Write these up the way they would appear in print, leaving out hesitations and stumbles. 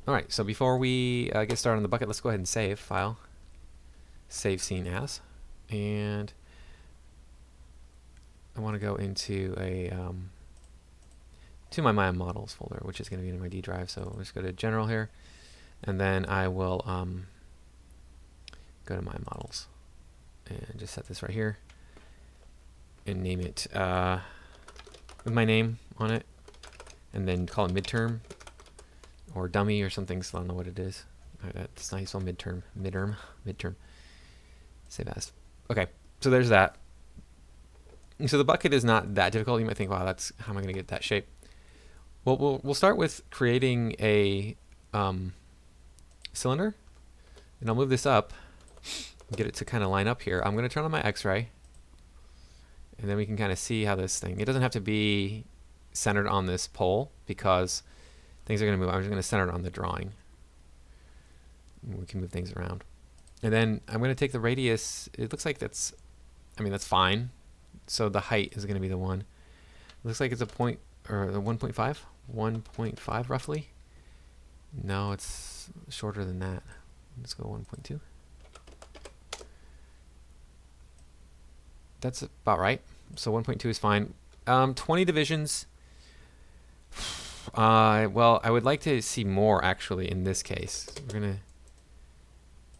All right, so before we get started on the bucket, let's go ahead and save file, save scene as, and I want to go into a to my models folder, which is going to be in my D drive. So let's go to general here, and then I will go to my models and just set this right here and name it with my name on it, and then call it midterm or dummy or something, so I don't know what it is. That's nice. So midterm. Save as. Okay, so there's that. So the bucket is not that difficult. You might think, wow, that's how am I going to get that shape? Well, we'll start with creating a cylinder, and I'll move this up, get it to kind of line up here. I'm going to turn on my X-ray, and then we can kind of see how this thing. It doesn't have to be centered on this pole because things are going to move. I'm just going to center it on the drawing. We can move things around. And then I'm going to take the radius. It looks like that's fine. So the height is going to be the one. It looks like it's a point, or the 1.5? 1.5 roughly? No, it's shorter than that. Let's go 1.2. That's about right. So 1.2 is fine. 20 divisions. Well, I would like to see more actually in this case. We're gonna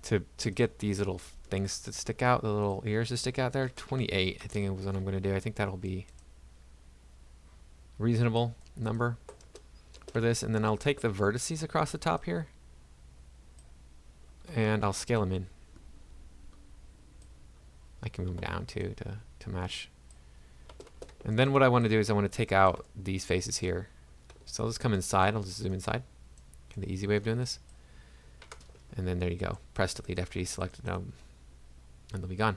to get these little things to stick out, the little ears to stick out there. 28, I think is what I'm gonna do. I think that'll be a reasonable number for this, and then I'll take the vertices across the top here, and I'll scale them in. I can move them down too to match. And then what I want to do is I want to take out these faces here. So I'll just come inside. I'll just zoom inside. Kind of the easy way of doing this. And then there you go. Press delete after you selected them, and they'll be gone.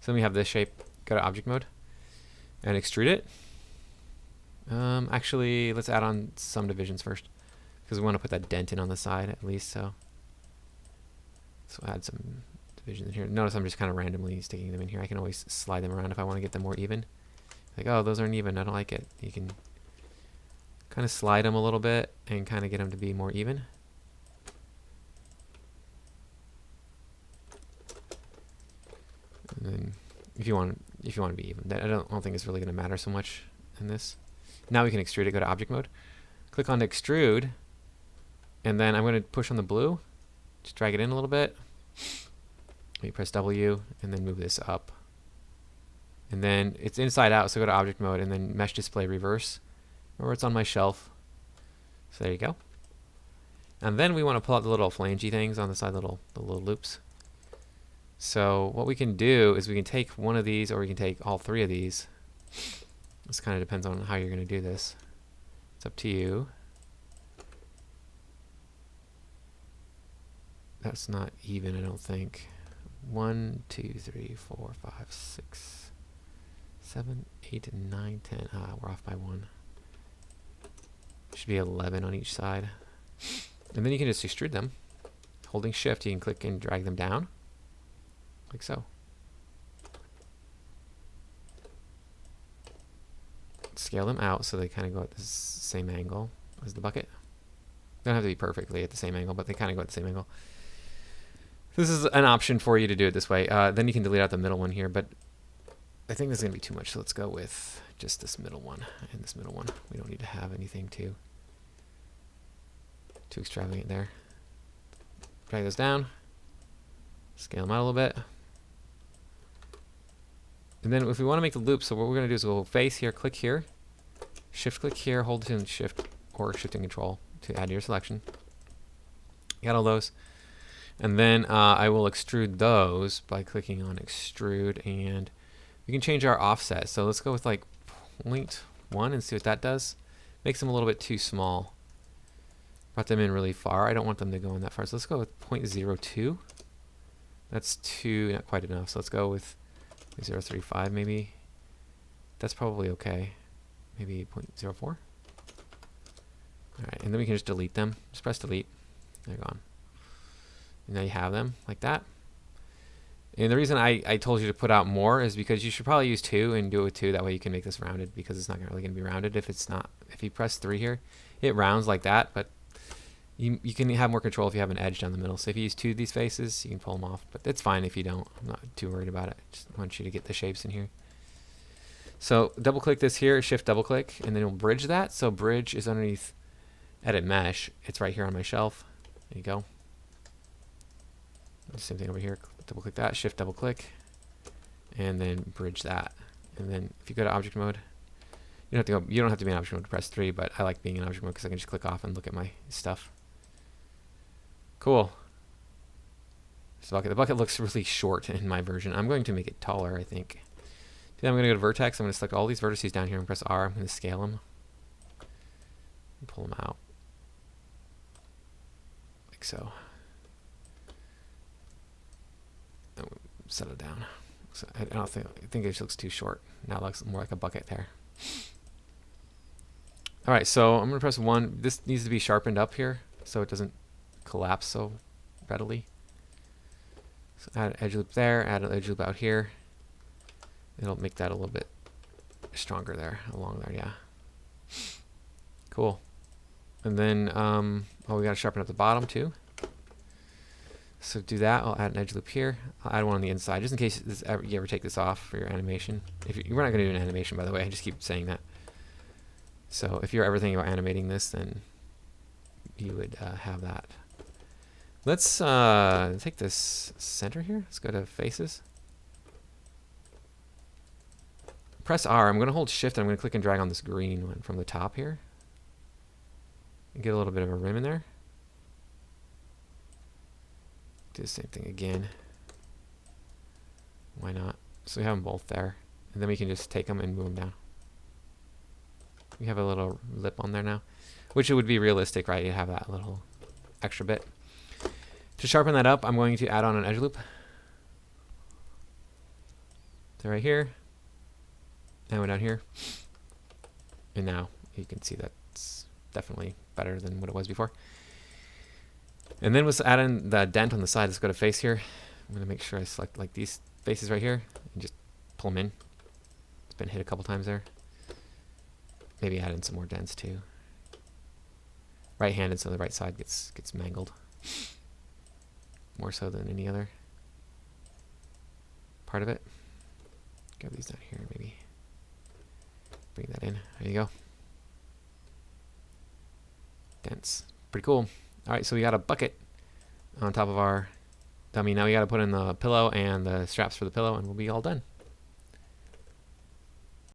So then we have this shape. Go to object mode and extrude it. Actually, let's add on some divisions first, because we want to put that dent in on the side at least. So add some divisions in here. Notice I'm just kind of randomly sticking them in here. I can always slide them around if I want to get them more even. Like, oh, those aren't even. I don't like it. You can kind of slide them a little bit and kind of get them to be more even. And then if you want to be even, I don't think it's really going to matter so much in this. Now we can extrude it. Go to object mode, click on extrude, and then I'm going to push on the blue. Just drag it in a little bit. You press W and then move this up. And then it's inside out, so go to object mode and then mesh display reverse. Remember, it's on my shelf. So there you go. And then we want to pull out the little flangey things on the side, the little loops. So what we can do is we can take one of these, or we can take all three of these. This kind of depends on how you're going to do this. It's up to you. That's not even, I don't think. 1, 2, 3, 4, 5, 6, 7, 8, 9, 10. Ah, we're off by 1. Should be 11 on each side. And then you can just extrude them. Holding shift, you can click and drag them down. Like so. Scale them out so they kind of go at the same angle as the bucket. They don't have to be perfectly at the same angle, but they kind of go at the same angle. This is an option for you to do it this way. Then you can delete out the middle one here, but I think this is going to be too much, so let's go with just this middle one and this middle one. We don't need to have anything too extravagant there. Drag those down, scale them out a little bit. And then if we want to make the loop, so what we're going to do is we'll face here, click here, shift click here, hold in shift or shift and control to add to your selection. Got all those. And then I will extrude those by clicking on extrude, and we can change our offset. So let's go with like 0.1 and see what that does. Makes them a little bit too small. Brought them in really far. I don't want them to go in that far. So let's go with 0.02. That's not quite enough. So let's go with 0.035 maybe. That's probably okay. Maybe 0.04. All right, and then we can just delete them. Just press delete. They're gone. And now you have them like that. And the reason I told you to put out more is because you should probably use 2 and do it with 2. That way you can make this rounded, because it's not really going to be rounded if it's not. If you press 3 here, it rounds like that, but You can have more control if you have an edge down the middle. So if you use 2 of these faces, you can pull them off. But it's fine if you don't. I'm not too worried about it. Just want you to get the shapes in here. So double click this here, shift double click, and then we'll bridge that. So bridge is underneath edit mesh. It's right here on my shelf. There you go. Same thing over here. Double click that, shift double click, and then bridge that. And then if you go to object mode, you don't have to be in object mode to press 3, but I like being in object mode because I can just click off and look at my stuff. Cool. So the bucket looks really short in my version. I'm going to make it taller, I think. Then I'm going to go to vertex. I'm going to select all these vertices down here and press R. I'm going to scale them and pull them out like so. And set it down. So I think it just looks too short. Now it looks more like a bucket there. All right, so I'm going to press 1. This needs to be sharpened up here so it doesn't collapse so readily. So add an edge loop there, add an edge loop out here. It'll make that a little bit stronger there, along there, yeah. Cool. And then, we got to sharpen up the bottom too. So do that. I'll add an edge loop here. I'll add one on the inside, just in case you ever take this off for your animation. We're not going to do an animation, by the way. I just keep saying that. So if you're ever thinking about animating this, then you would have that. Let's take this center here. Let's go to faces. Press R. I'm going to hold shift and I'm going to click and drag on this green one from the top here. And get a little bit of a rim in there. Do the same thing again. Why not? So we have them both there. And then we can just take them and move them down. We have a little lip on there now. Which it would be realistic, right? You have that little extra bit. To sharpen that up, I'm going to add on an edge loop. So right here. And we're down here. And now you can see that's definitely better than what it was before. And then let's add in the dent on the side. Let's go to face here. I'm going to make sure I select like these faces right here and just pull them in. It's been hit a couple times there. Maybe add in some more dents too. Right-handed, so the right side gets mangled. More so than any other part of it. Grab these down here, maybe. Bring that in. There you go. Dents. Pretty cool. All right, so we got a bucket on top of our dummy. Now we got to put in the pillow and the straps for the pillow, and we'll be all done.